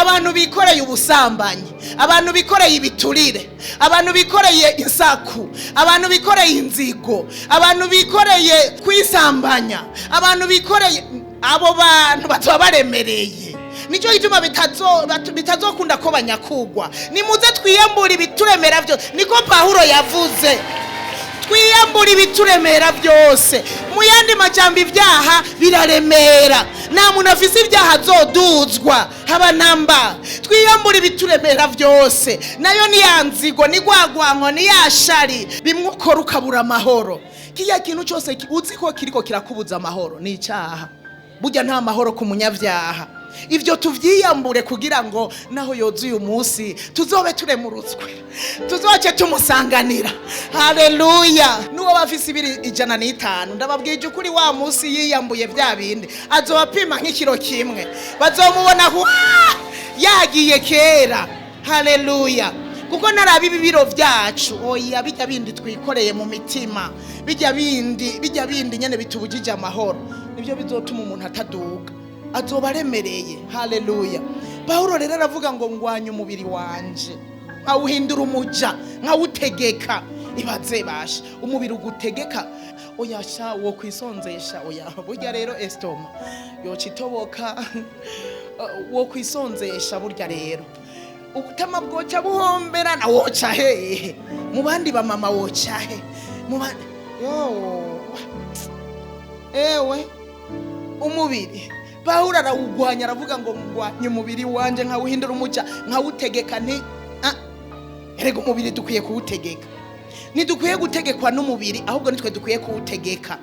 abantu bikoreye ubusambanyi, abantu bikoreye ibiturire, abantu bikoreye insaku, abantu bikoreye inzigo, abantu bikoreye kwisambanya, abantu bikoreye, abo bantu batoba baremereye. Nico gituma bitazokunda ko banyakugwa. Nimuze twiyambura ibituremera byo, niko Pawulo yavuze. Twiyambura ibituremera byose. Mu yandi majambo ibyaha biraremera, nta muntu afise ibyaha azoduzwa haba namba. Twiyambura ibituremera byose, nayo ni yanzigo, ni gwagwanko, ni yashari bimwukora ukabura amahoro. Kiya kintu cyose uzi ko kiriko kirakubuza amahoro ni icyaha. Burya nta mahoro ku munyabyaha. Ivyo tuvyiyambure kugira ngo naho yozuye umunsi tuzobe turemurutswe, tuzoce tumusanganira. Haleluya. Nuwo bafise 150 ndababwije ukuri, wa munsi yiyambuye bya bindi azobapima nk'ikiro kimwe, bazomubona yagiye kera. Haleluya. Kuko naraba ibibiro byacu, oya bijya bindi twikoreye mu mitima, bijya bindi nyene bitubujije amahoro, nibyo bizotuma umuntu ataduga, azoba aremereye. Haleluya. Pawulo rero aravuga ngo ngwanya umubiri wanje, nkawuhindura umuja, nkawutegeka. Ibaze basha, umubiri ugutegeka, oya sha wo kwisonzesha, oya burya rero estoma yocitoboka wo kwisonzesha. Burya rero ubutama bwoca buhombera na woca hehe, mu bandi ba mama woca he, mu bandi ewe umubiri. Pawulo arawugwanya, aravuga ngo ngwanye umubiri wanje, nkawuhindura umuja, nkawutegeka. Erega umubiri dukwiye kuwutegeka, ntidukwiye gutegekwa n'umubiri, ahubwo nitwe dukwiye kuwutegeka.